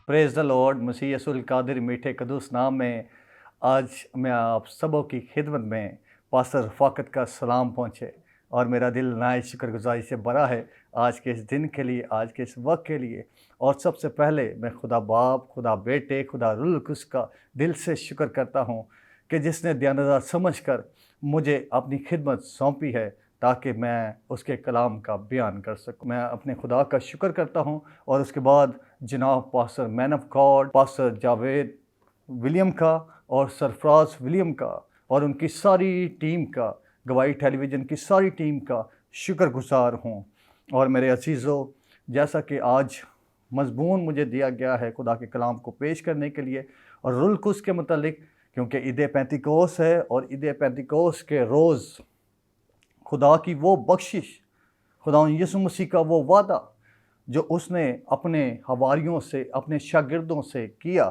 Praise the lord. मसीह यसुल कादिर मीठे कदूस नाम में आज मैं आप सबों की खिदमत में पास्टर रफ़ाकत का सलाम पहुँचे और मेरा दिल नायत शुक्रगुज़ारी से भरा है आज के इस दिन के लिए, आज के इस वक्त के लिए। और सबसे पहले मैं खुदा बाप, खुदा बेटे, खुदा रूह कुद्स का दिल से शुक्र करता हूँ कि जिसने दयानतदार समझकर मुझे अपनी खिदमत सौंपी है ताकि मैं उसके कलाम का बयान कर सकूं। मैं अपने खुदा का शुक्र करता हूं और उसके बाद जनाब pastor man of God, pastor Javed William का और सरफराज विलियम का और उनकी सारी टीम का, गवाही टेलीविज़न की सारी टीम का शुक्रगुजार हूं। और मेरे अजीज़ों, जैसा कि आज मज़मून मुझे दिया गया है खुदा के कलाम को पेश करने के लिए और रूह कुद्स के मुतालिक, क्योंकि ईद पेंतिकोस है और ईद पेंतिकोस के रोज़ खुदा की वो बख्शिश, खुदा यीशु मसीह का वो वादा जो उसने अपने हवारियों से, अपने शागिर्दों से किया,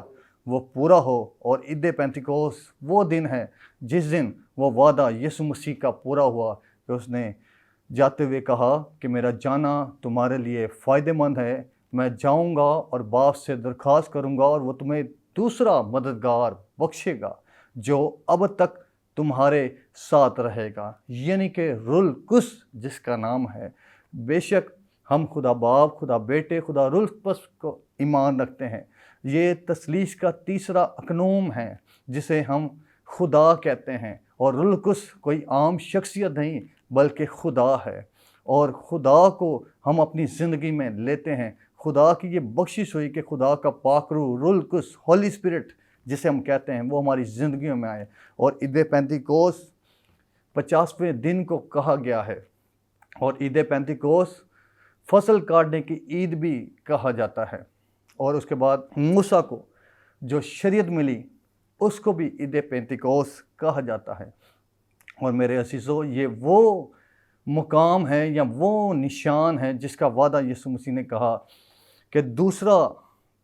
वो पूरा हो। और ईद पेंतिकोस वो दिन है जिस दिन वो वादा यीशु मसीह का पूरा हुआ कि उसने जाते हुए कहा कि मेरा जाना तुम्हारे लिए फ़ायदेमंद है, मैं जाऊंगा और बाप से दरख्वास्त करूंगा और वो तुम्हें दूसरा मददगार बख्शेगा जो अब तक तुम्हारे साथ रहेगा, यानी कि रूह कुद्स जिसका नाम है। बेशक हम खुदा बाप, खुदा बेटे, खुदा रूह कुद्स को ईमान रखते हैं। ये तसलीस का तीसरा अकनूम है जिसे हम खुदा कहते हैं। और रूह कुद्स कोई आम शख्सियत नहीं बल्कि खुदा है और खुदा को हम अपनी ज़िंदगी में लेते हैं। खुदा की ये बख्शिश हुई कि खुदा का पाक रूह कुद्स, होली स्पिरिट जिसे हम कहते हैं, वो हमारी ज़िंदगियों में आए। और ईद पेंतिकोस 50वें दिन को कहा गया है और ईद पेंतिकोस फसल काटने की ईद भी कहा जाता है। और उसके बाद मूसा को जो शरीयत मिली उसको भी ईद पेंतिकोस कहा जाता है। और मेरे अजीज़ों, ये वो मुकाम है या वो निशान है जिसका वादा यीशु मसीह ने कहा कि दूसरा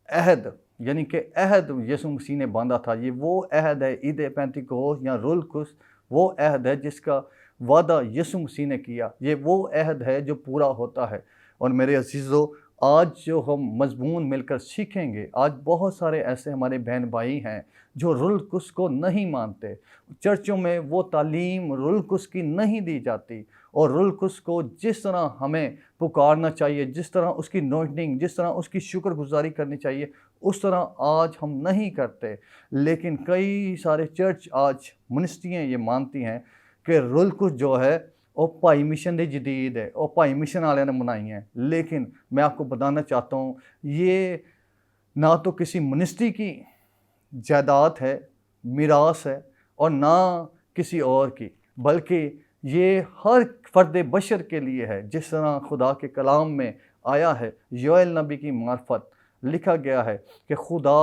अहद, यानी कि अहद यीशु मसीह ने बांधा था। ये वो अहद है, ईद पेंतिकोस या रूह कुद्स वो अहद है जिसका वादा यीशु मसीह ने किया। ये वो अहद है जो पूरा होता है। और मेरे अजीज़ों, आज जो हम मज़मून मिलकर सीखेंगे, आज बहुत सारे ऐसे हमारे बहन भाई हैं जो रूह कुद्स को नहीं मानते। चर्चों में वो तालीम रूह कुद्स की नहीं दी जाती और रूह कुद्स को जिस तरह हमें पुकारना चाहिए, जिस तरह उसकी नोटिंग, जिस तरह उसकी शुक्रगुजारी करनी चाहिए, उस तरह आज हम नहीं करते। लेकिन कई सारे चर्च आज मिनिस्ट्रियाँ ये मानती हैं कि रूह कुद्स जो है वो भाई मिशन दी जदीद है, वो भाई मिशन वाले ने बनाई है। लेकिन मैं आपको बताना चाहता हूँ, ये ना तो किसी मिनिस्ट्री की जायदाद है, मीरास है, और ना किसी और की, बल्कि ये हर फ़र्द बशर के लिए है। जिस तरह खुदा के कलाम में आया है, योएल नबी की मार्फत लिखा गया है कि खुदा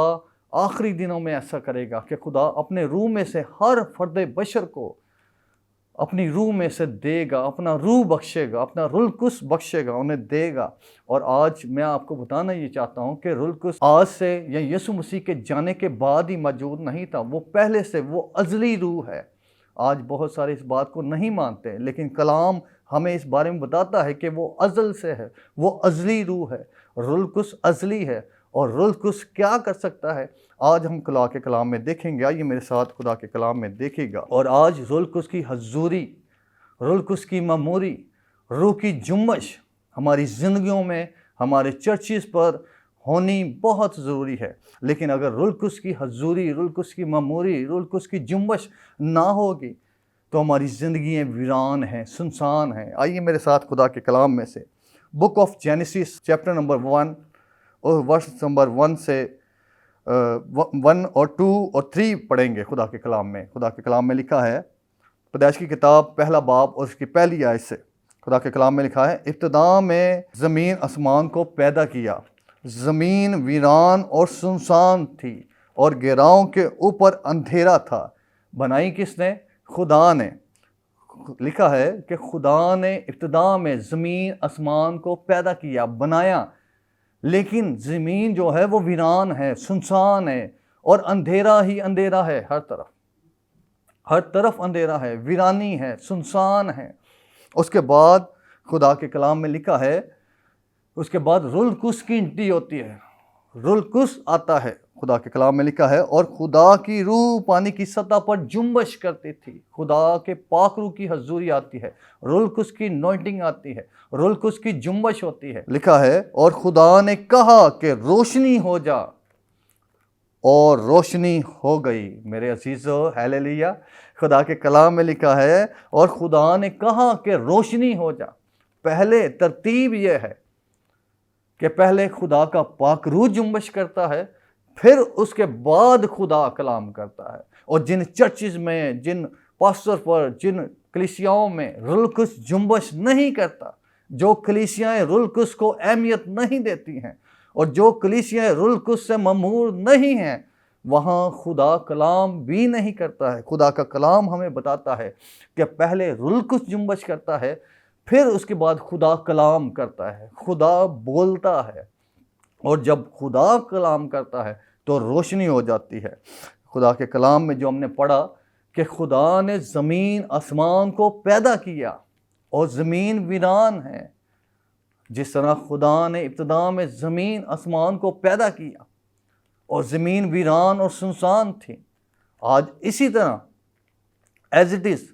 आखिरी दिनों में ऐसा करेगा कि खुदा अपने रूह में से हर फ़र्द बशर को अपनी रूह में से देगा, अपना रूह बख्शेगा, अपना रूह कुद्स बख्शेगा, उन्हें देगा। और आज मैं आपको बताना ये चाहता हूँ कि रूह कुद्स आज से या यीशु मसीह के जाने के बाद ही मौजूद नहीं था, वो पहले से, वो अज़ली रूह है। आज बहुत सारे इस बात को नहीं मानते, लेकिन कलाम हमें इस बारे में बताता है कि वो अज़ल से है, वो अज़ली रूह है। रूह कुद्स अज़ली है और रूह कुद्स क्या कर सकता है, आज हम खुदा के कलाम में देखेंगे। आइए मेरे साथ खुदा के कलाम में देखिएगा। और आज रूह कुद्स की हजूरी, रूह कुद्स की ममूरी, रूह की जुम्मश हमारी ज़िंदगियों में, हमारे चर्चिस पर होनी बहुत ज़रूरी है। लेकिन अगर रूह कुद्स की हजूरी, रूह कुद्स की ममूरी, रूह कुद्स की जुम्मश ना होगी तो हमारी ज़िंदगियाँ वीरान हैं, सुनसान हैं। आइए मेरे साथ खुदा के कलाम में से book of genesis chapter number 1 और वर्स नंबर 1 से 1 और 2 और 3 पढ़ेंगे। खुदा के कलाम में, खुदा के कलाम में लिखा है, पैदाइश की किताब पहला बाब और उसकी पहली आयत से खुदा के कलाम में लिखा है, इब्तिदा में ज़मीन आसमान को पैदा किया, ज़मीन वीरान और सुनसान थी और गहराओं के ऊपर अंधेरा था। बनाई किसने? खुदा ने। लिखा है कि खुदा ने इब्तिदा में ज़मीन आसमान को पैदा किया, बनाया, लेकिन ज़मीन जो है वो वीरान है, सुनसान है और अंधेरा ही अंधेरा है। हर तरफ अंधेरा है, वीरानी है, सुनसान है। उसके बाद खुदा के कलाम में लिखा है, उसके बाद रूह कुद्स की एंट्री होती है। रुल कुस आता है, खुदा के कलाम में लिखा है, और खुदा की रूह पानी की सतह पर जुम्बश करती थी। खुदा के पाक रूह की हजूरी आती है, रुल कुस की नॉइटिंग आती है, रुल कुस की जुम्बश होती है। लिखा है और खुदा ने कहा कि रोशनी हो जा, और रोशनी हो गई। मेरे अजीजों, हालेलुया। खुदा के कलाम में लिखा है और खुदा ने कहा कि रोशनी हो जा। पहले तरतीब यह है कि पहले खुदा का पाक रूह जुम्बश करता है, फिर उसके बाद खुदा कलाम करता है। और जिन चर्चिज में, जिन पास्टर पर, जिन कलीसियाओं में रुल कुस जुम्बश नहीं करता, जो कलीसियाएं रुल कुस को अहमियत नहीं देती हैं, और जो कलीसियाएं रुल कुस से ममूर नहीं हैं, वहाँ खुदा कलाम भी नहीं करता है। खुदा का कलाम हमें बताता है कि पहले रुल कुस जुम्बश करता है, फिर उसके बाद खुदा कलाम करता है, खुदा बोलता है। और जब खुदा कलाम करता है तो रोशनी हो जाती है। खुदा के कलाम में जो हमने पढ़ा कि खुदा ने ज़मीन आसमान को पैदा किया और ज़मीन वीरान है। जिस तरह खुदा ने इब्तिदा में ज़मीन आसमान को पैदा किया और ज़मीन वीरान और सुनसान थी, आज इसी तरह एज इट इज़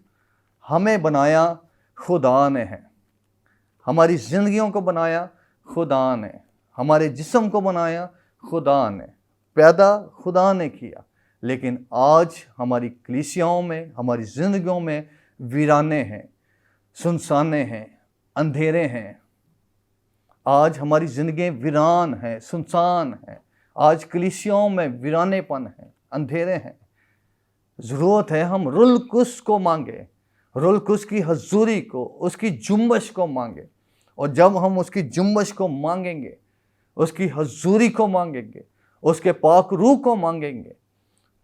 हमें बनाया खुदा ने है। हमारी ज़िंदगियों को बनाया खुदा ने, हमारे जिस्म को बनाया खुदा ने, पैदा खुदा ने किया। लेकिन आज हमारी कलीसियाओं में, हमारी ज़िंदगियों में वीराने हैं, सुनसाने हैं, अंधेरे हैं। आज हमारी ज़िंदगी वीरान हैं, सुनसान हैं। आज कलीसियाओं में वीरानेपन है, अंधेरे हैं। ज़रूरत है हम रुल कुस को मांगे, रुल कुस की हजूरी को, उसकी जुम्बश को मांगे। और जब हम उसकी जुम्बश को मांगेंगे, उसकी हजूरी को मांगेंगे, उसके पाक रूह को मांगेंगे,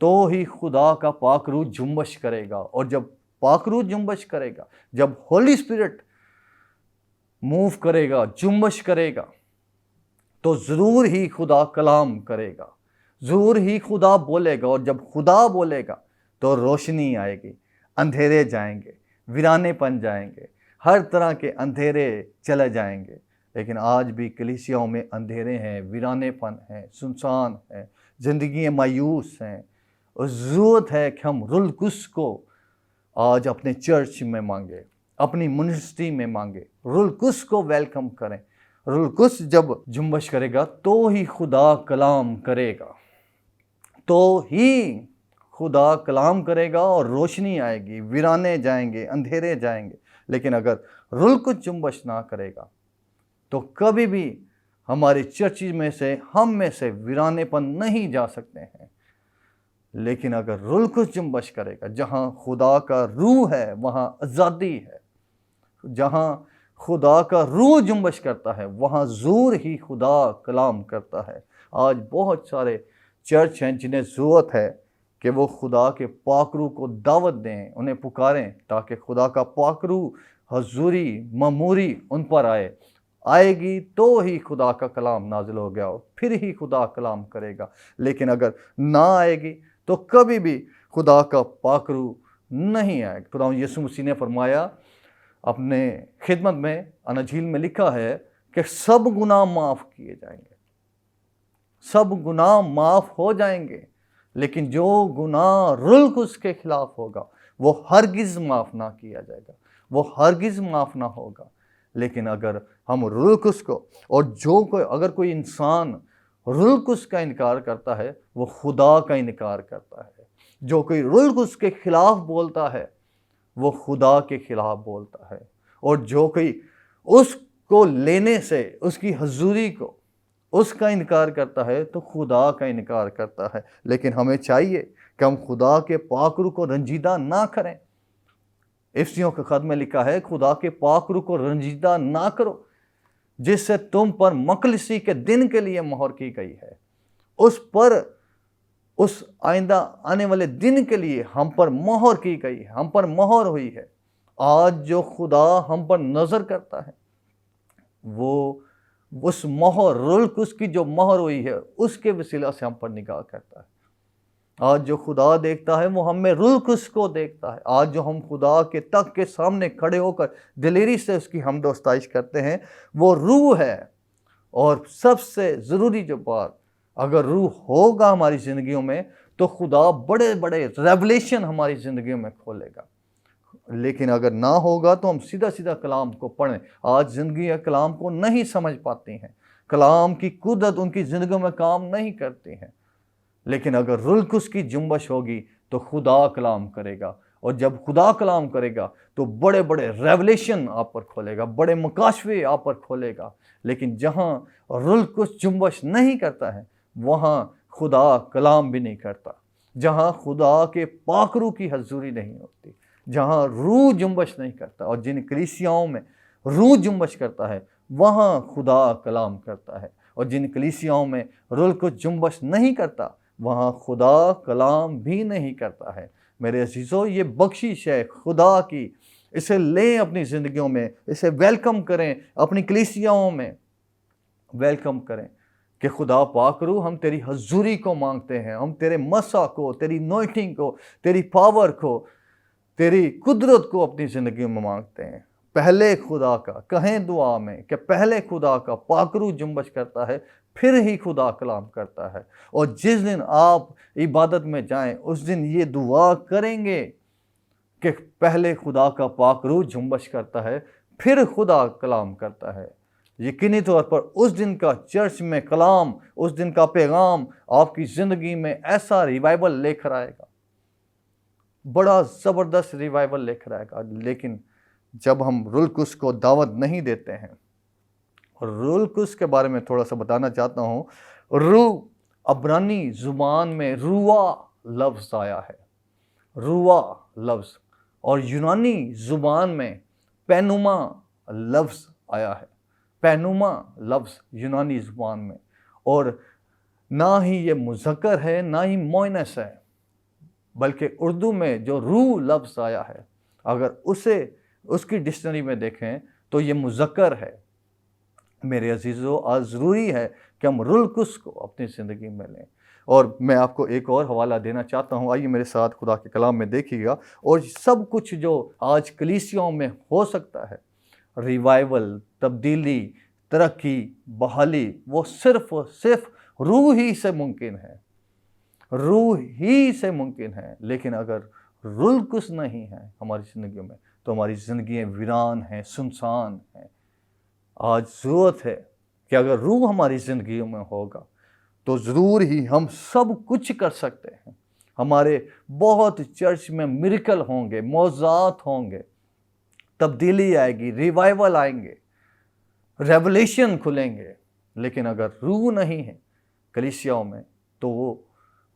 तो ही खुदा का पाक रूह जुम्बश करेगा। और जब पाक रूह जुम्बश करेगा, जब होली स्पिरिट मूव करेगा, जुम्बश करेगा, तो ज़रूर ही खुदा कलाम करेगा, ज़रूर ही खुदा बोलेगा। और जब खुदा बोलेगा तो रोशनी आएगी, अंधेरे जाएंगे, वीरानेपन जाएंगे, हर तरह के अंधेरे चले जाएंगे। लेकिन आज भी कलीसियाओं में अंधेरे हैं, वीरानेपन है, सुनसान है, ज़िंदगी मायूस हैं। और ज़रूरत है कि हम रुल कुस को आज अपने चर्च में मांगे, अपनी मिनिस्ट्री में मांगे, रुल कुस को वेलकम करें। रुल कुस जब जुम्बश करेगा तो ही खुदा कलाम करेगा, तो ही खुदा कलाम करेगा और रोशनी आएगी, वीराने जाएंगे, अंधेरे जाएंगे। लेकिन अगर रुल कुस जुम्बश ना करेगा तो कभी भी हमारे चर्चिज में से, हम में से वीरानेपन नहीं जा सकते हैं। लेकिन अगर रुल कुस जुम्बश करेगा, जहाँ खुदा का रूह है वहाँ आज़ादी है। जहाँ खुदा का रूह जुम्बश करता है वहाँ ज़रूर ही खुदा कलाम करता है। आज बहुत सारे चर्च हैं जिन्हें ज़रूरत है कि वो खुदा के पाक रूह को दावत दें, उन्हें पुकारें, ताकि खुदा का पाक रूह हजूरी, ममूरी उन पर आएगी तो ही खुदा का कलाम नाजिल हो गया हो, फिर ही खुदा कलाम करेगा। लेकिन अगर ना आएगी तो कभी भी खुदा का पाक रूह नहीं आएगा। खुदा यीशु मसीह ने फरमाया अपने खिदमत में, अनजील में लिखा है कि सब गुनाह माफ़ किए जाएंगे, सब गुनाह माफ़ हो जाएंगे। लेकिन जो गुनाह रुल कुस के खिलाफ होगा वो हरगिज़ माफ़ ना किया जाएगा, वो हरगिज़ माफ़ ना होगा। लेकिन अगर हम रुल कुस को, और अगर कोई इंसान रुल कुस का इनकार करता है वो खुदा का इनकार करता है। जो कोई रुल कुस के खिलाफ बोलता है वो खुदा के खिलाफ बोलता है। और जो कोई उसको लेने से, उसकी हजूरी को, उसका इनकार करता है तो खुदा का इनकार करता है। लेकिन हमें चाहिए कि हम खुदा के पाक रूह को रंजीदा ना करें। इफ्सियों के खत में लिखा है खुदा के पाक रूह को रंजीदा ना करो, जिससे तुम पर मखलिसी के दिन के लिए मोहर की गई है। उस पर, उस आइंदा आने वाले दिन के लिए हम पर मोहर की गई है, हम पर मोहर हुई है। आज जो खुदा हम पर नज़र करता है वो उस मोहर, रुल कुस की जो मोहर हुई है उसके वसीला से हम पर निगाह करता है। आज जो खुदा देखता है वो हम में रुल कुस को देखता है। आज जो हम खुदा के तख्त के सामने खड़े होकर दिलेरी से उसकी हमद व सताइश करते हैं वो रूह है। और सबसे ज़रूरी जो बात, अगर रूह होगा हमारी ज़िंदगियों में तो खुदा बड़े बड़े रेवलेशन हमारी ज़िंदगियों में खोलेगा। लेकिन अगर ना होगा तो हम सीधा सीधा कलाम को पढ़ें। आज ज़िंदगी कलाम को नहीं समझ पाती हैं, कलाम की कुदरत उनकी ज़िंदगी में काम नहीं करती है। लेकिन अगर रूह कुद्स की जुम्बश होगी तो खुदा कलाम करेगा, और जब खुदा कलाम करेगा तो बड़े बड़े रेवलेशन आप पर खोलेगा, बड़े मुकाशवे आप पर खोलेगा। लेकिन जहाँ रूह कुद्स जुम्बश नहीं करता है वहाँ खुदा कलाम भी नहीं करता। जहाँ खुदा के पाक रूह की हजूरी नहीं होती, जहाँ रूह जुम्बश नहीं करता, और जिन कलीसियाओं में रूह जुम्बश करता है वहाँ खुदा कलाम करता है। और जिन कलीसियाओं में रूह कुद्स जुम्बश नहीं करता वहाँ खुदा कलाम भी नहीं करता है। मेरे अजीज़ों, ये बख्शिश है खुदा की, इसे लें अपनी ज़िंदगियों में, इसे वेलकम करें, अपनी कलीसियाओं में वेलकम करें कि खुदा पाक रूह हम तेरी हजूरी को मांगते हैं, हम तेरे मसा को, तेरी नॉइटिंग को, तेरी पावर को, तेरी कुदरत को अपनी ज़िंदगी में मांगते हैं। पहले खुदा का कहें दुआ में कि पहले खुदा का पाक रूह जुम्बश करता है, फिर ही खुदा कलाम करता है। और जिस दिन आप इबादत में जाएं उस दिन ये दुआ करेंगे कि पहले खुदा का पाक रूह जुम्बश करता है, फिर खुदा कलाम करता है। यकीनी तौर पर उस दिन का चर्च में कलाम, उस दिन का पैगाम आपकी ज़िंदगी में ऐसा रिवाइवल लेकर आएगा, बड़ा ज़बरदस्त रिवाइवल लेकर आएगा। लेकिन जब हम रूह कुद्स को दावत नहीं देते हैं, और रूह कुद्स के बारे में थोड़ा सा बताना चाहता हूँ। रूह अब्रानी ज़ुबान में रुआ लफ्ज़ आया है, रुआ लफ्ज़, और यूनानी ज़ुबान में पैनुमा लफ्ज़ आया है, पैनुमा लफ्ज़ यूनानी ज़ुबान में। और ना ही ये मुज़क्कर है ना ही मोइनस है, बल्कि उर्दू में जो रूह लफ्ज़ आया है अगर उसे उसकी डिक्शनरी में देखें तो ये मुज़क्कर है। मेरे अजीज़ों, आज ज़रूरी है कि हम रूह कुद्स को अपनी ज़िंदगी में लें। और मैं आपको एक और हवाला देना चाहता हूँ, आइए मेरे साथ खुदा के कलाम में देखिएगा। और सब कुछ जो आज कलीसियाओं में हो सकता है, रिवाइवल, तब्दीली, तरक्की, बहाली, वो सिर्फ रूह ही से मुमकिन है, रूह ही से मुमकिन है। लेकिन अगर रूह कुद्स नहीं है हमारी ज़िंदगी में तो हमारी ज़िंदगियाँ वीरान हैं, सुनसान हैं। आज ज़रूरत है कि अगर रूह हमारी ज़िंदगी में होगा तो ज़रूर ही हम सब कुछ कर सकते हैं। हमारे बहुत चर्च में मिरेकल होंगे, मौज़ात होंगे, तब्दीली आएगी, रिवाइवल आएंगे, रेवलेशन खुलेंगे। लेकिन अगर रूह नहीं है कलीसियाओं में तो वो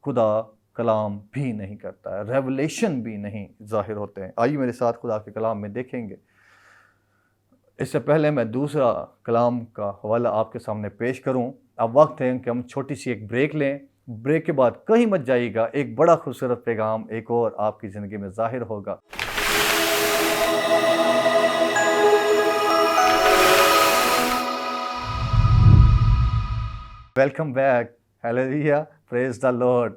खुदा कलाम भी नहीं करता है, रेवलेशन भी नहीं ज़ाहिर होते हैं। आइए मेरे साथ खुदा के कलाम में देखेंगे। इससे पहले मैं दूसरा कलाम का हवाला आपके सामने पेश करूं। अब वक्त है कि हम छोटी सी एक ब्रेक लें। ब्रेक के बाद कहीं मत जाइएगा, एक बड़ा खूबसूरत पैगाम एक और आपकी ज़िंदगी में ज़ाहिर होगा। Welcome back, hallelujah, praise the Lord.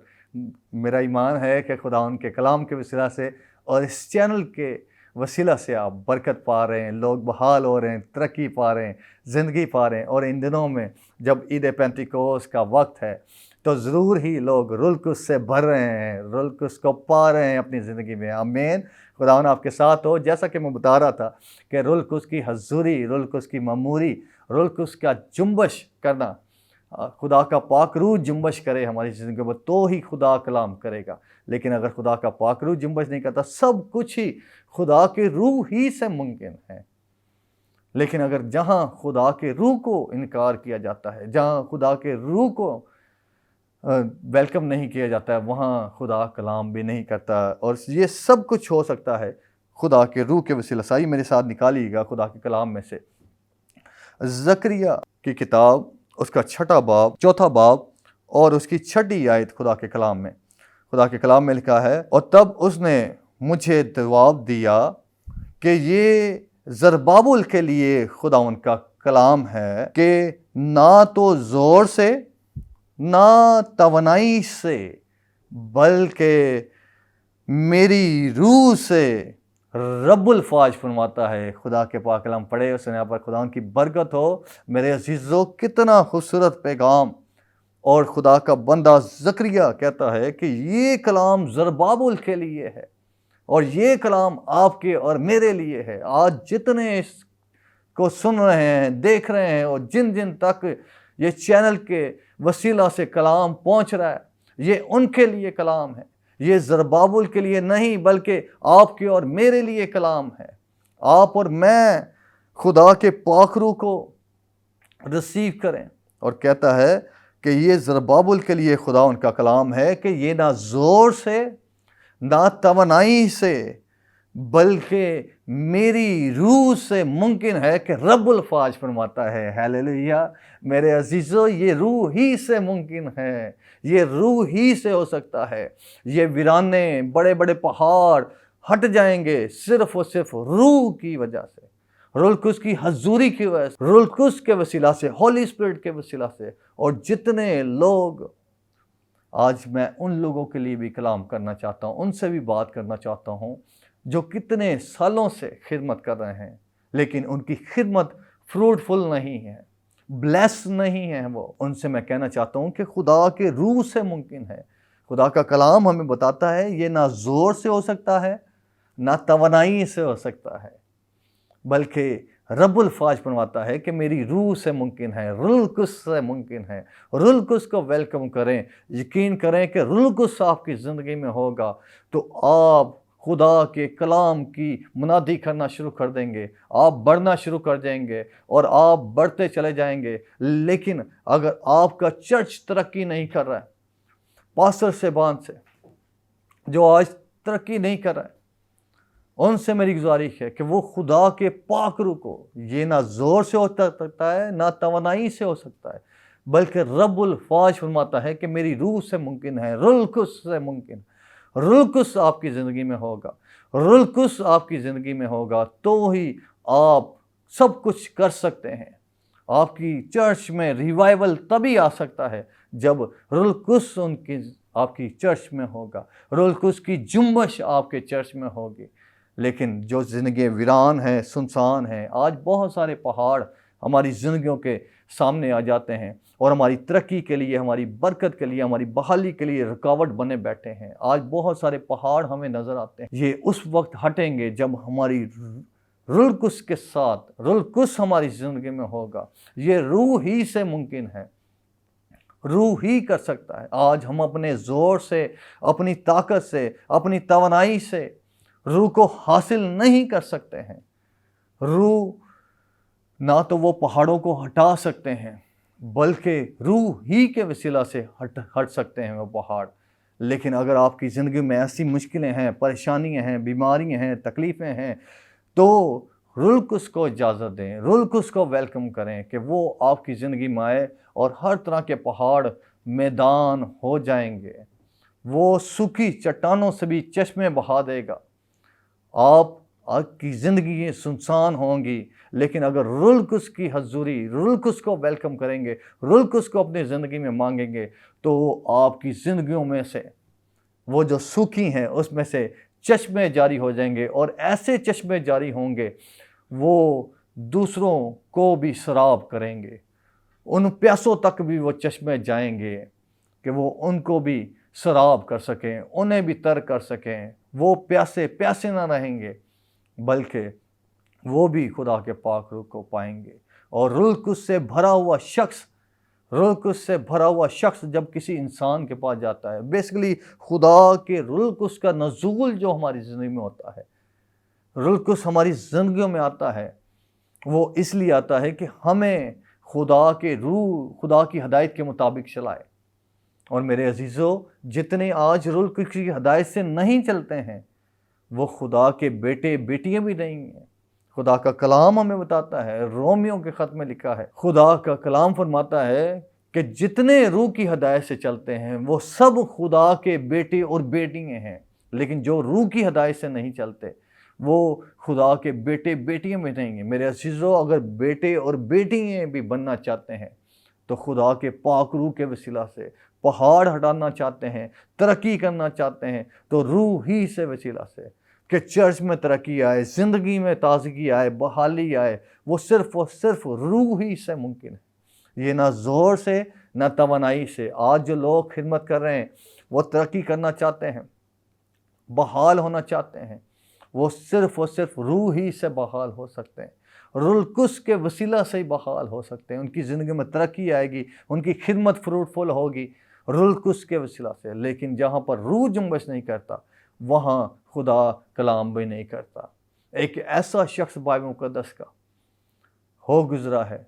मेरा ईमान है कि खुदा उनके कलाम के वसीला से और इस चैनल के वसीला से आप बरकत पा रहे हैं, लोग बहाल हो रहे हैं, तरक्की पा रहे हैं, ज़िंदगी पा रहे हैं। और इन दिनों में जब ईद पेंतिकोस का वक्त है तो ज़रूर ही लोग रूह कुद्स से भर रहे हैं, रूह कुद्स को पा रहे हैं अपनी ज़िंदगी में। आमीन। खुदावन आपके साथ हो। जैसा कि मैं बता रहा था कि रूह कुद्स की हजूरी, रूह कुद्स की ममूरी, रूह कुद्स का जुम्बश करना, खुदा का पाक रूह जुम्बश करे हमारी ज़िंदगी में तो ही खुदा कलाम करेगा। लेकिन अगर खुदा का पाक रूह जुम्बश नहीं करता, सब कुछ ही खुदा के रूह ही से मुमकिन है। लेकिन अगर जहाँ खुदा के रूह को इनकार किया जाता है, जहाँ खुदा के रूह को वेलकम नहीं किया जाता है, वहाँ खुदा कलाम भी नहीं करता। और ये सब कुछ हो सकता है खुदा के रूह के वसीला से। मेरे साथ निकालिएगा खुदा के कलाम में से ज़करिया की किताब, उसका 6 बाब, 4 बाब और उसकी 6 आयत। खुदा के कलाम में लिखा है, और तब उसने मुझे जवाब दिया कि ये ज़रबाबुल के लिए खुदावन का कलाम है कि ना तो ज़ोर से ना तवनाई से बल्कि मेरी रूह से रब्बुल फाज फरमाता है। खुदा के पाक कलाम पढ़े, उसने यहाँ पर खुदा की बरकत हो। मेरे अजीज़ों, कितना खूबसूरत पैगाम और खुदा का बंदा ज़करिया कहता है कि ये कलाम ज़रबाबुल के लिए है और ये कलाम आपके और मेरे लिए है। आज जितने इसको सुन रहे हैं, देख रहे हैं और जिन जिन तक ये चैनल के वसीला से कलाम पहुंच रहा है, ये उनके लिए कलाम है। ये ज़रबाबुल के लिए नहीं बल्कि आपके और मेरे लिए कलाम है। आप और मैं खुदा के पाक रूह को रिसीव करें। और कहता है कि ये ज़रबाबुल के लिए खुदा उनका कलाम है कि ये ना ज़ोर से ना तवानाई से बल्कि मेरी रूह से मुमकिन है कि रब्बुल फ़ाज फरमाता है। हालेलुया मेरे अजीज़ों, ये रूह ही से मुमकिन है, ये रूह ही से हो सकता है। ये वीराने बड़े बड़े पहाड़ हट जाएंगे सिर्फ़ और सिर्फ रूह की वजह से, रूह कुद्स की हजूरी की वजह से, रूह कुद्स के वसीला से, होली स्पिरिट के वसीला से। और जितने लोग, आज मैं उन लोगों के लिए भी कलाम करना चाहता हूँ, उनसे भी बात करना चाहता हूँ जो कितने सालों से खिदमत कर रहे हैं लेकिन उनकी खिदमत फ्रूटफुल नहीं है, ब्लेस नहीं है। वो उनसे मैं कहना चाहता हूँ कि खुदा के रूह से मुमकिन है। खुदा का कलाम हमें बताता है ये ना ज़ोर से हो सकता है ना तवानाई से हो सकता है, बल्कि रब्बुल फ़ाज फरमाता है कि मेरी रूह से मुमकिन है, रूह कुद्स से मुमकिन है। रूह कुद्स को वेलकम करें, यकीन करें कि रूह कुद्स आपकी ज़िंदगी में होगा तो आप खुदा के कलाम की मुनादी करना शुरू कर देंगे, आप बढ़ना शुरू कर देंगे और आप बढ़ते चले जाएंगे। लेकिन अगर आपका चर्च तरक्की नहीं कर रहा है, पास्टर साहबान से जो आज तरक्की नहीं कर रहा है, उनसे मेरी गुजारिश है कि वो खुदा के पाक रूह को, ये ना ज़ोर से हो सकता है ना तवानाई से हो सकता है, बल्कि रब्बुल फ़ाज फरमाता है कि मेरी रूह से मुमकिन है, रूह कुद्स से मुमकिन। रूह कुद्स आपकी ज़िंदगी में होगा, रूह कुद्स आपकी ज़िंदगी में होगा तो ही आप सब कुछ कर सकते हैं। आपकी चर्च में रिवाइवल तभी आ सकता है जब रूह कुद्स उनकी आपकी चर्च में होगा, रूह कुद्स की जुम्बश आपके चर्च में होगी। लेकिन जो ज़िंदगी वीरान है, सुनसान है, आज बहुत सारे पहाड़ हमारी ज़िंदगियों के सामने आ जाते हैं और हमारी तरक्की के लिए, हमारी बरकत के लिए, हमारी बहाली के लिए रुकावट बने बैठे हैं। आज बहुत सारे पहाड़ हमें नज़र आते हैं, ये उस वक्त हटेंगे जब हमारी रूह कुद्स के साथ रूह कुद्स हमारी ज़िंदगी में होगा। ये रूह ही से मुमकिन है, रूह ही कर सकता है। आज हम अपने ज़ोर से, अपनी ताकत से, अपनी तवानाई से रूह को हासिल नहीं कर सकते हैं। रूह ना तो वो पहाड़ों को हटा सकते हैं बल्कि रूह ही के वसीला से हट सकते हैं वो पहाड़। लेकिन अगर आपकी ज़िंदगी में ऐसी मुश्किलें हैं, परेशानियां हैं, बीमारियां हैं, तकलीफ़ें हैं, तो रूह कुद्स को इजाज़त दें, रूह कुद्स को वेलकम करें कि वो आपकी ज़िंदगी में आए और हर तरह के पहाड़ मैदान हो जाएंगे। वो सूखी चट्टानों से भी चश्मे बहा देगा। आपकी ज़िंदगी सुनसान होंगी, लेकिन अगर रूह कुद्स की हजूरी, रूह कुद्स को वेलकम करेंगे, रूह कुद्स को अपनी ज़िंदगी में मांगेंगे, तो आपकी ज़िंदगियों में से वो जो सूखी हैं उसमें से चश्मे जारी हो जाएंगे और ऐसे चश्मे जारी होंगे वो दूसरों को भी सराब करेंगे। उन प्यासों तक भी वो चश्मे जाएंगे कि वो उनको भी सराब कर सकें, उन्हें भी तर कर सकें। वो प्यासे प्यासे ना रहेंगे बल्कि वो भी खुदा के पाक रूह को पाएंगे। और रूह कुद्स से भरा हुआ शख्स, रूह कुद्स से भरा हुआ शख्स जब किसी इंसान के पास जाता है, बेसिकली खुदा के रूह कुद्स का नज़ूल जो हमारी ज़िंदगी में होता है, रूह कुद्स हमारी ज़िंदगियों में आता है, वो इसलिए आता है कि हमें खुदा के रूह, खुदा की हदायत के मुताबिक चलाए। और मेरे अजीज़ों, जितने आज रूह कुद्स की हदायत से नहीं चलते हैं वो खुदा के बेटे बेटियां भी नहीं हैं। खुदा का कलाम हमें बताता है, रोमियो के ख़त में लिखा है, खुदा का कलाम फरमाता है कि जितने रूह की हदायत से चलते हैं वो सब खुदा के बेटे और बेटियां हैं। लेकिन जो रूह की हदायत से नहीं चलते वो खुदा के बेटे बेटियां भी नहीं हैं। मेरे अजीज़ों, अगर बेटे और बेटियां भी बनना चाहते हैं तो खुदा के पाक रूह के वसीला से, पहाड़ हटाना चाहते हैं, तरक्की करना चाहते हैं तो रूह ही से वसीला से कि चर्च में तरक्की आए, ज़िंदगी में ताज़गी आए, बहाली आए, वो सिर्फ़ और सिर्फ रूह ही से मुमकिन है। ये ना ज़ोर से न तवानाई से। आज जो लोग खिदमत कर रहे हैं वो तरक्की करना चाहते हैं, बहाल होना चाहते हैं, वो सिर्फ़ और सिर्फ रूह ही से बहाल हो सकते हैं, रूहुल कुद्स के वसीला से ही बहाल हो सकते हैं। उनकी ज़िंदगी में तरक्की आएगी, उनकी खिदमत फ्रूटफुल होगी रूहुल कुद्स के वसीला से। लेकिन जहाँ पर रूह जुम्बश नहीं करता वहाँ खुदा कलाम भी नहीं करता। एक ऐसा शख्स बाइबल मुक़द्दस का हो गुज़रा है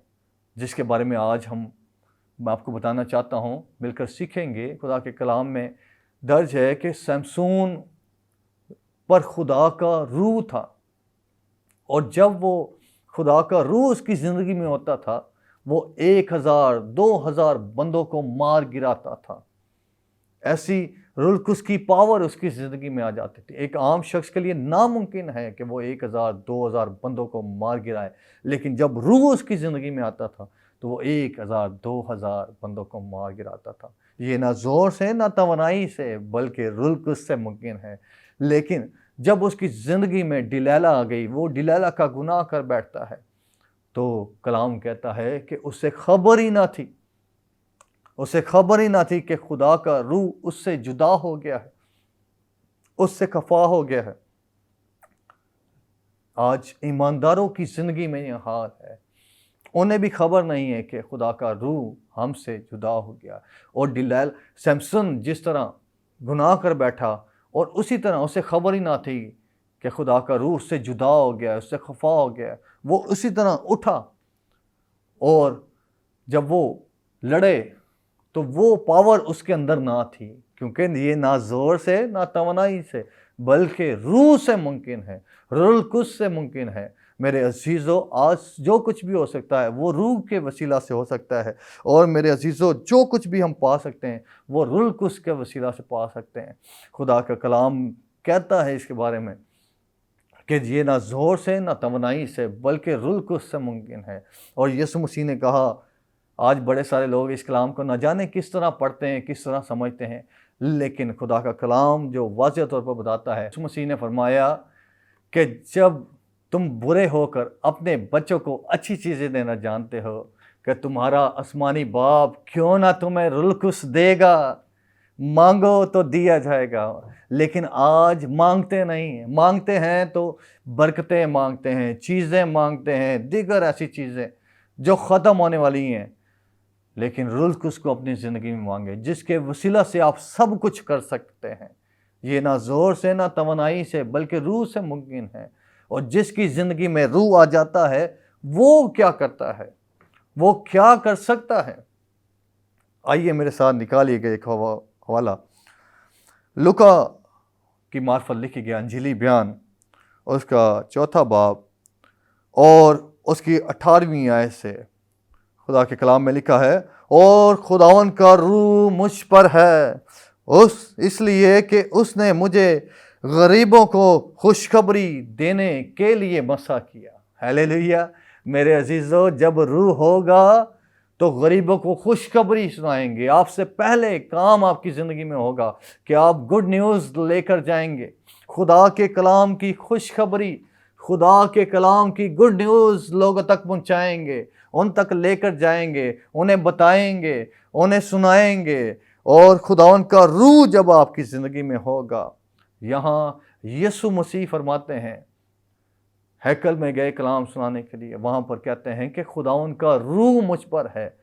जिसके बारे में आज मैं आपको बताना चाहता हूँ, मिलकर सीखेंगे। खुदा के कलाम में दर्ज है कि शमसून पर खुदा का रूह था, और जब वो खुदा का रूह उसकी ज़िंदगी में होता था वो 1000 2000 बंदों को मार गिराता था। ऐसी रूहुल कुद्स की पावर उसकी ज़िंदगी में आ जाती थी। एक आम शख्स के लिए नामुमकिन है कि वो 1000 2000 बंदों को मार गिराए, लेकिन जब रूह उसकी ज़िंदगी में आता था तो वो 1000 2000 बंदों को मार गिराता था। ये ना ज़ोर से ना तवानाई से बल्कि रूहुल कुद्स से मुमकिन है। लेकिन जब उसकी ज़िंदगी में डिलैला आ गई, वो डिलैला का गुनाह कर बैठता है, तो कलाम कहता है कि उसे खबर ही ना थी, उसे खबर ही ना थी कि खुदा का रूह उससे जुदा हो गया है, उससे खफा हो गया है। आज ईमानदारों की ज़िंदगी में यह हाल है, उन्हें भी खबर नहीं है कि खुदा का रूह हमसे जुदा हो गया। और डिलैला शमसून जिस तरह गुनाह कर बैठा और उसी तरह उसे खबर ही ना थी कि खुदा का रूह उससे जुदा हो गया, उससे खफा हो गया, वो उसी तरह उठा और जब वो लड़े तो वो पावर उसके अंदर ना थी, क्योंकि ये ना ज़ोर से ना तवानाई से बल्कि रूह से मुमकिन है, रूहुल कुद्स से मुमकिन है। मेरे अजीज़ों, आज जो कुछ भी हो सकता है वो रूह के वसीला से हो सकता है, और मेरे अजीज़ों जो कुछ भी हम पा सकते हैं वो रूहुल कुद्स के वसीला से पा सकते हैं। खुदा का कलाम कहता है इसके बारे में कि ये ना ज़ोर से ना तवानाई से बल्कि रूहुल कुद्स से मुमकिन है। और यीशु मसीह ने कहा, आज बड़े सारे लोग इस कलाम को न जाने किस तरह पढ़ते हैं, किस तरह समझते हैं, लेकिन खुदा का कलाम जो वाज़ेह तौर पर बताता है, यीशु मसीह ने फरमाया कि जब तुम बुरे होकर अपने बच्चों को अच्छी चीज़ें देना जानते हो, कि तुम्हारा आसमानी बाप क्यों ना तुम्हें रूहुल कुद्स देगा। मांगो तो दिया जाएगा, लेकिन आज मांगते नहीं, मांगते हैं तो बरकतें मांगते हैं, चीज़ें मांगते हैं, दीगर ऐसी चीज़ें जो ख़त्म होने वाली हैं। लेकिन रूहुल कुद्स को अपनी ज़िंदगी में मांगे, जिसके वसीला से आप सब कुछ कर सकते हैं। ये ना ज़ोर से ना तवानाई से बल्कि रूह से मुमकिन है। और जिसकी ज़िंदगी में रूह आ जाता है वो क्या करता है, वो क्या कर सकता है। आइए मेरे साथ निकालिए गए एक हवाला, लूका की मार्फत लिखी गया अंजीली बयान, उसका 4 बाब और उसकी 18वीं आयत से खुदा के कलाम में लिखा है, और खुदावन का रूह मुझ पर है, इसलिए कि उसने मुझे गरीबों को खुशखबरी देने के लिए मसा किया। हालेलुया। मेरे अजीज़ों, जब रूह होगा तो गरीबों को खुशखबरी सुनाएंगे। आपसे पहले काम आपकी ज़िंदगी में होगा कि आप गुड न्यूज़ लेकर जाएंगे, खुदा के कलाम की खुशखबरी, खुदा के कलाम की गुड न्यूज़ लोगों तक पहुंचाएंगे, उन तक लेकर जाएंगे, उन्हें बताएंगे, उन्हें सुनाएंगे। और खुदावन का रूह जब आपकी ज़िंदगी में होगा, यहाँ यीशु मसीह फरमाते हैं, हैकल में गए कलाम सुनाने के लिए, वहाँ पर कहते हैं कि खुदावन का रूह मुझ पर है,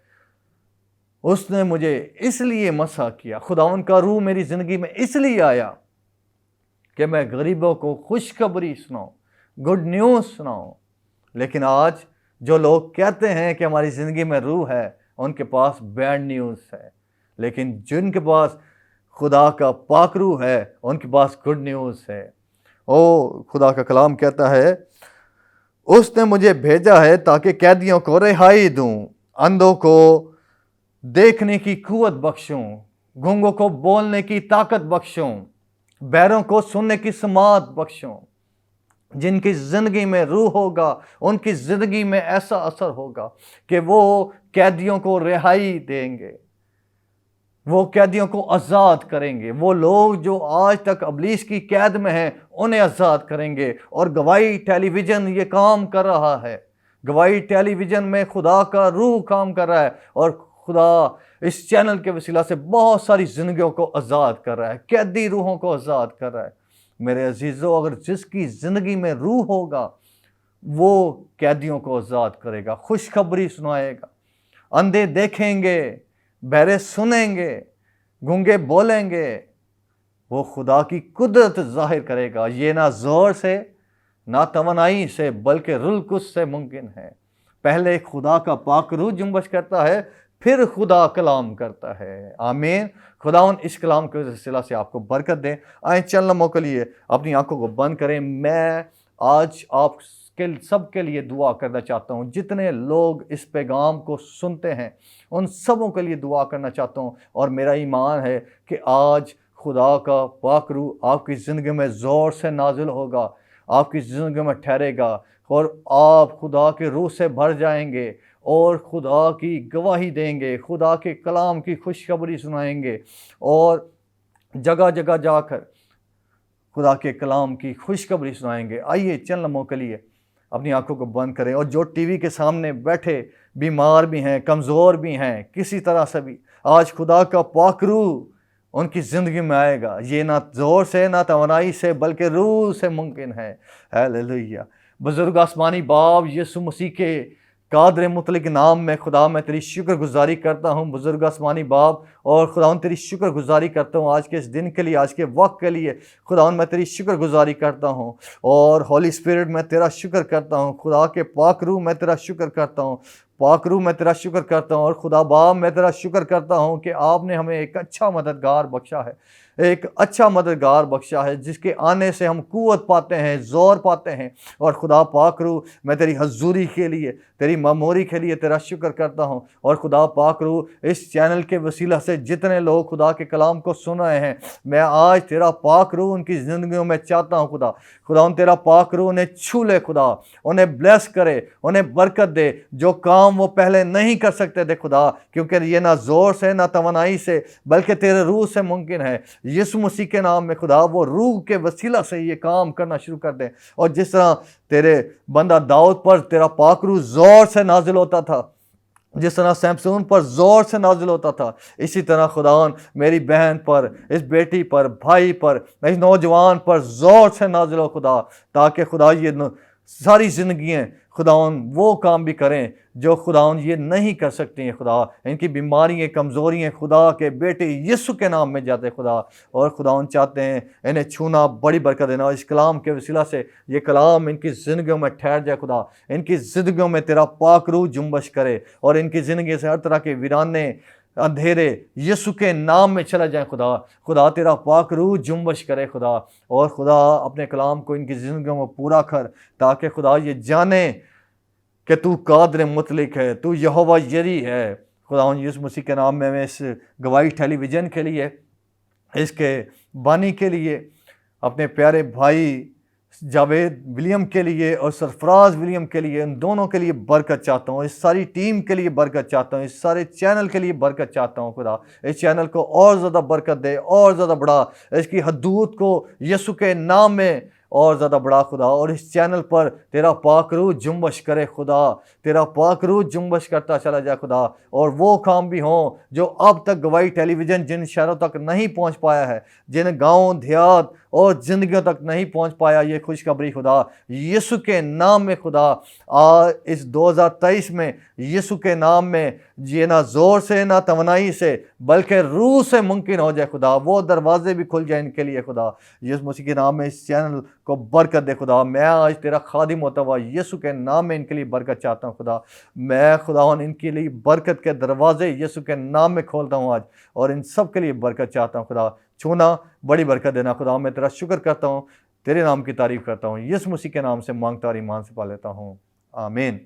उसने मुझे इसलिए मसा किया। खुदावन का रूह मेरी ज़िंदगी में इसलिए आया कि मैं गरीबों को खुशखबरी सुनाऊं, गुड न्यूज़ सुनाऊं। लेकिन आज जो लोग कहते हैं कि हमारी ज़िंदगी में रूह है, उनके पास बैड न्यूज़ है। लेकिन जिनके पास खुदा का पाक रूह है, उनके पास गुड न्यूज़ है। ओ खुदा का कलाम कहता है, उसने मुझे भेजा है ताकि कैदियों को रिहाई दूं, अंधों को देखने की कुव्वत बख्शूं, गूंगों को बोलने की ताकत बख्शूं, बहरों को सुनने की समाअत बख्शूं। जिनकी ज़िंदगी में रूह होगा, उनकी ज़िंदगी में ऐसा असर होगा कि वो कैदियों को रिहाई देंगे, वो कैदियों को आज़ाद करेंगे। वो लोग जो आज तक इब्लीस की कैद में हैं, उन्हें आज़ाद करेंगे। और गवाही टेलीविज़न ये काम कर रहा है, गवाही टेलीविज़न में खुदा का रूह काम कर रहा है, और खुदा इस चैनल के वसीला से बहुत सारी ज़िंदगियों को आज़ाद कर रहा है, कैदी रूहों को आज़ाद कर रहा है। मेरे अजीज़ों, अगर जिसकी ज़िंदगी में रूह होगा वो कैदियों को आज़ाद करेगा, खुशखबरी सुनाएगा, अंधे देखेंगे, बहरे सुनेंगे, गूंगे बोलेंगे, वो खुदा की कुदरत जाहिर करेगा। ये ना ज़ोर से ना तवानाई से बल्कि रुल कुछ से मुमकिन है। पहले खुदा का पाक रूह जुम्बश करता है, फिर खुदा कलाम करता है। आमीन। खुदावन इस कलाम के सिलसिला से आपको बरकत दें। आए चंद लम्हों के लिए अपनी आंखों को बंद करें। मैं आज आप सब के लिए दुआ करना चाहता हूँ। जितने लोग इस पैगाम को सुनते हैं उन सबों के लिए दुआ करना चाहता हूँ, और मेरा ईमान है कि आज खुदा का पाक रूह आपकी ज़िंदगी में ज़ोर से नाजिल होगा, आपकी ज़िंदगी में ठहरेगा, और आप खुदा के रूह से भर जाएंगे और खुदा की गवाही देंगे, खुदा के कलाम की खुशखबरी सुनाएंगे, और जगह जगह जाकर खुदा के कलाम की खुशखबरी सुनाएंगे। आइए चंद लम्हों के लिए अपनी आंखों को बंद करें, और जो टीवी के सामने बैठे बीमार भी हैं, कमज़ोर भी हैं, किसी तरह से भी आज खुदा का पाक रूह उनकी ज़िंदगी में आएगा। ये ना ज़ोर से ना तवानाई से बल्कि रूह से मुमकिन है। हालेलुया। बुजुर्ग आसमानी बाप यीशु मसीह के कादर मुतलक नाम में खुदा मैं तेरी शुक्रगुजारी करता हूँ। बुजुर्ग आसमानी बाप, और खुदा तेरी शुक्रगुजारी करता हूँ आज के इस दिन के लिए, आज के वक्त के लिए। खुदा मैं तेरी शुक्रगुजारी करता हूँ, और हॉली स्पिरिट मैं तेरा शुक्र करता हूँ। खुदा के पाक रूह मैं तेरा शुक्र करता हूँ, पाक रूह मैं तेरा शुक्र करता हूँ। और खुदा बाप मैं तेरा शुक्र करता हूँ कि आपने हमें एक अच्छा मददगार बख्शा है, एक अच्छा मददगार बख्शा है, जिसके आने से हम कुव्वत पाते हैं, ज़ोर पाते हैं। और खुदा पाक रूह मैं तेरी हजूरी के लिए, तेरी ममोरी के लिए तेरा शुक्र करता हूँ। और खुदा पाक रूह इस चैनल के वसीला से जितने लोग खुदा के कलाम को सुन रहे हैं, मैं आज तेरा पाक रूह उनकी ज़िंदगियों में चाहता हूँ। खुदा उन तेरा पाक रूह उन्हें छू ले, खुदा उन्हें ब्लेस करे, उन्हें बरकत दे, जो काम वो पहले नहीं कर सकते थे खुदा, क्योंकि ये ना ज़ोर से ना तवानाई से बल्कि तेरे रूह से मुमकिन है। यीशु मसीह के नाम में खुदा वो रूह के वसीला से ये काम करना शुरू कर दे। और जिस तरह तेरे बंदा दाऊद पर तेरा पाक रूह जोर से नाजिल होता था, जिस तरह सैमसून पर जोर से नाजिल होता था, इसी तरह खुदावन मेरी बहन पर, इस बेटी पर, भाई पर, इस नौजवान पर जोर से नाजिल हो खुदा, ताकि खुदा ये सारी ज़िंदगियाँ खुदावन वो काम भी करें जो खुदावन ये नहीं कर सकती हैं। खुदा इनकी बीमारियाँ, कमज़ोरियाँ खुदा के बेटे यीशु के नाम में जाते खुदा, और खुदावन चाहते हैं इन्हें छूना, बड़ी बरकत देना। इस कलाम के वसीला से ये कलाम इनकी ज़िंदगियों में ठहर जाए खुदा, इनकी ज़िंदगियों में तेरा पाक रूह जुम्बश करे, और इनकी ज़िंदगी से हर तरह के वीराने, अंधेरे यीशु के नाम में चला जाए खुदा तेरा पाक रूह जुम्बश करे खुदा। और खुदा अपने कलाम को इनकी ज़िंदगियों में पूरा कर, ताकि खुदा ये जाने कि तू कादर मुतलक है, तू यहोवा यरी है। खुदा यीशु मसीह के नाम में मैं इस गवाही टेलीविज़न के लिए, इसके बानी के लिए, अपने प्यारे भाई जावेद विलियम के लिए और सरफराज विलियम के लिए, इन दोनों के लिए बरकत चाहता हूँ। इस सारी टीम के लिए बरकत चाहता हूँ, इस सारे चैनल के लिए बरकत चाहता हूँ। खुदा इस चैनल को और ज़्यादा बरकत दे, और ज़्यादा बढ़ा, इसकी हदूद को यीशु के नाम में और ज़्यादा बढ़ा खुदा। और इस चैनल पर तेरा पाक रूह जुम्बश करे खुदा, तेरा पाक रूह जुम्बश करता चला जाए खुदा। और वो काम भी हों जो अब तक गवाही टेलीविज़न जिन शहरों तक नहीं पहुंच पाया है, जिन गांव देहात और ज़िंदगियों तक नहीं पहुंच पाया ये खुशखबरी खुदा, यीशु के नाम में खुदा, आज इस 2023 में यीशु के नाम में ये ना ज़ोर से ना तवानाई से बल्कि रूह से मुमकिन हो जाए खुदा। वो दरवाजे भी खुल जाए इनके लिए खुदा, यीशु मसीह के नाम में इस चैनल को बरकत दे खुदा। मैं आज तेरा खादिम होता हुआ यीशु के नाम में इनके लिए बरकत चाहता हूँ खुदा। मैं खुदा इनके लिए बरकत के दरवाजे यीशु के नाम में खोलता हूँ आज, और इन सब के लिए बरकत चाहता हूँ खुदा। छूना, बड़ी बरकत देना खुदा। मैं तेरा शुक्र करता हूँ, तेरे नाम की तारीफ़ करता हूँ। यीशु मसीह के नाम से मांगता और ईमान से पा लेता हूँ, आमीन।